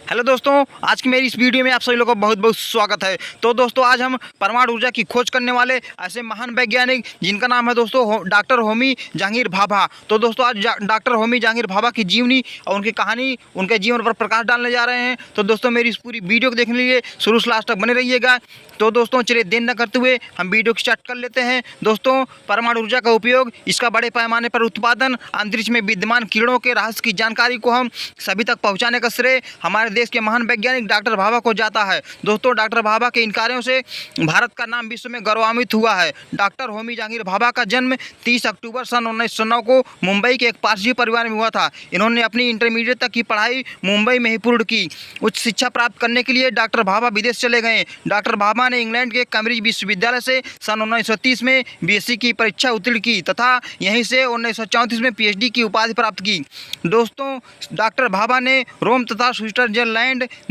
Hello दोस्तों, आज की मेरी इस वीडियो में आप सभी लोगों का बहुत बहुत स्वागत है। तो दोस्तों, आज हम परमाणु ऊर्जा की खोज करने वाले ऐसे महान वैज्ञानिक जिनका नाम है दोस्तों डॉक्टर होमी जहांगीर भाभा। तो दोस्तों, आज डॉक्टर होमी जहांगीर भाभा की जीवनी और उनकी कहानी, उनके जीवन पर प्रकाश डालने जा रहे हैं। तो दोस्तों, मेरी इस पूरी वीडियो को देखने के लिए शुरू से लास्ट तक बने रहिएगा। तो दोस्तों, चलिए देर न करते हुए हम वीडियो स्टार्ट कर लेते हैं। दोस्तों, परमाणु ऊर्जा का उपयोग, इसका बड़े पैमाने पर उत्पादन, अंतरिक्ष में विद्यमान किरणों के रहस्य की जानकारी को हम सभी तक पहुंचाने का श्रेय हमारे देश के महान वैज्ञानिक डॉक्टर भाभा को जाता है। दोस्तों, डॉक्टर भाभा के इन कार्यों से भारत का नाम विश्व में गौरवान्वित हुआ है। डॉक्टर होमी जहांगीर भाभा का जन्म 30 अक्टूबर सन 1909 को मुंबई के एक पारसी परिवार में हुआ था। इन्होंने अपनी इंटरमीडिएट तक की पढ़ाई मुंबई में ही पूर्ण की। उच्च शिक्षा प्राप्त करने के लिए डॉक्टर भाभा विदेश चले गए। डॉक्टर भाभा ने इंग्लैंड के कैम्ब्रिज विश्वविद्यालय से सन 1930 में बीएससी की परीक्षा उत्तीर्ण की तथा यहीं से 1934 में पीएचडी की उपाधि प्राप्त की। दोस्तों, डॉक्टर भाभा ने रोम तथा स्विट्जरलैंड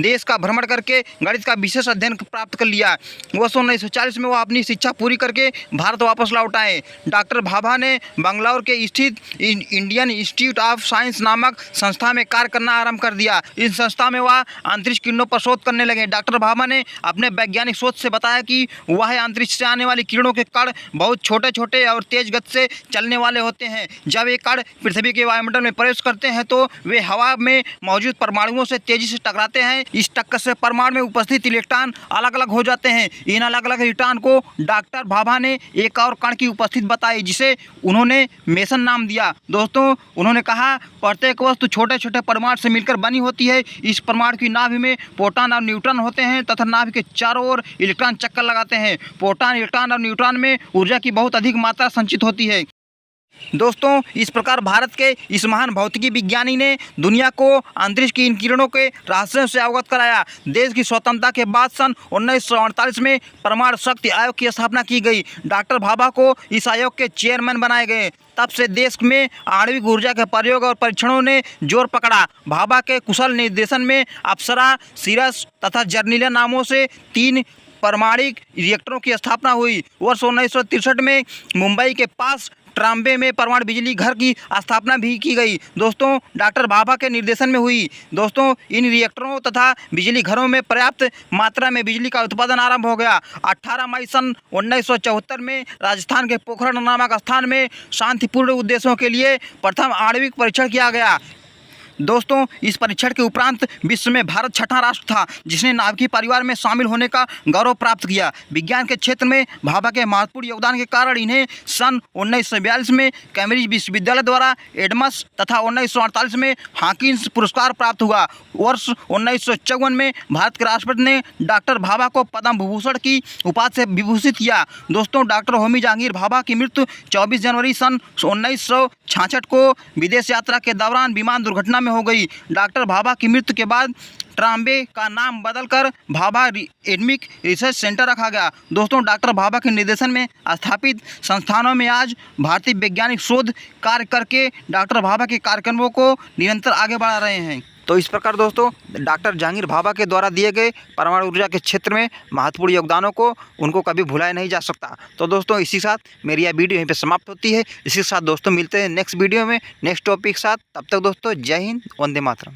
देश का भ्रमण करके गणित का विशेष अध्ययन प्राप्त कर लिया। वर्ष 1940 में वो अपनी शिक्षा पूरी करके भारत वापस लौट आए। डॉक्टर भाभा ने बंगलौर के स्थित इंडियन इंस्टीट्यूट ऑफ साइंस नामक संस्था में कार्य करना आरंभ कर दिया। इस संस्था में वह अंतरिक्ष किरणों पर शोध करने लगे। डॉक्टर भाभा ने अपने वैज्ञानिक शोध से बताया कि वह अंतरिक्ष से आने वाली किरणों के कण बहुत छोटे छोटे और तेज गति से चलने वाले होते हैं। जब ये कण पृथ्वी के वायुमंडल में प्रवेश करते हैं तो वे हवा में मौजूद परमाणुओं से तेजी से टकराते हैं। इस टक्कर से परमाणु में उपस्थित इलेक्ट्रॉन अलग अलग हो जाते हैं। इन अलग अलग इलेक्ट्रॉन को डॉक्टर भाभा ने एक और कण की उपस्थिति बताई, जिसे उन्होंने मेसन नाम दिया। दोस्तों, उन्होंने कहा, प्रत्येक वस्तु छोटे छोटे परमाणु से मिलकर बनी होती है। इस परमाणु की नाभि में प्रोटॉन और न्यूट्रॉन होते हैं तथा नाभि के चारों ओर इलेक्ट्रॉन चक्कर लगाते हैं। प्रोटॉन, इलेक्ट्रॉन और न्यूट्रॉन में ऊर्जा की बहुत अधिक मात्रा संचित होती है। दोस्तों, इस प्रकार भारत के इस महान भौतिकी विज्ञानी ने दुनिया को अंतरिक्ष की इन किरणों के रहस्यों से अवगत कराया। देश की स्वतंत्रता के बाद सन 1948 में परमाणु शक्ति आयोग की स्थापना की गई। डॉक्टर भाभा को इस आयोग के चेयरमैन बनाए गए। तब से देश में आणविक ऊर्जा के प्रयोग और परीक्षणों ने जोर पकड़ा। भाभा के कुशल निर्देशन में अप्सरा, सीरस तथा जर्निलिया नामों से 3 परमाणुक रिएक्टरों की स्थापना हुई। वर्ष 1963 में मुंबई के पास ट्राम्बे में परमाणु बिजली घर की स्थापना भी की गई। दोस्तों, डॉक्टर भाभा के निर्देशन में हुई। दोस्तों, इन रिएक्टरों तथा बिजली घरों में पर्याप्त मात्रा में बिजली का उत्पादन आरंभ हो गया। 18 मई सन 1974 में राजस्थान के पोखरण नामक स्थान में शांतिपूर्ण उद्देश्यों के लिए प्रथम आणविक परीक्षण किया गया। दोस्तों, इस परीक्षण के उपरांत विश्व में भारत छठा राष्ट्र था जिसने नाभिकीय परिवार में शामिल होने का गौरव प्राप्त किया। विज्ञान के क्षेत्र में भाभा के महत्वपूर्ण योगदान के कारण इन्हें सन 1942 में कैम्ब्रिज विश्वविद्यालय द्वारा एडमस तथा 1948 में हॉकिंस पुरस्कार प्राप्त हुआ। वर्ष 1954 में भारत के राष्ट्रपति ने डॉक्टर भाभा को पद्म विभूषण की उपाधि से विभूषित किया। दोस्तों, डॉक्टर होमी जहांगीर भाभा की मृत्यु 24 जनवरी सन 1966 को विदेश यात्रा के दौरान विमान दुर्घटना में हो गई। डॉक्टर भाभा की मृत्यु के बाद ट्राम्बे का नाम बदलकर भाभा एटॉमिक रिसर्च सेंटर रखा गया। दोस्तों, डॉक्टर भाभा के निर्देशन में स्थापित संस्थानों में आज भारतीय वैज्ञानिक शोध कार्य करके डॉक्टर भाभा के कार्यक्रमों को निरंतर आगे बढ़ा रहे हैं। तो इस प्रकार दोस्तों, डॉक्टर जहांगीर भाभा के द्वारा दिए गए परमाणु ऊर्जा के क्षेत्र में महत्वपूर्ण योगदानों को उनको कभी भुलाया नहीं जा सकता। तो दोस्तों, इसी के साथ मेरी यह वीडियो यहीं पे समाप्त होती है। इसी के साथ दोस्तों, मिलते हैं नेक्स्ट वीडियो में नेक्स्ट टॉपिक के साथ। तब तक दोस्तों, जय हिंद, वंदे मातरम।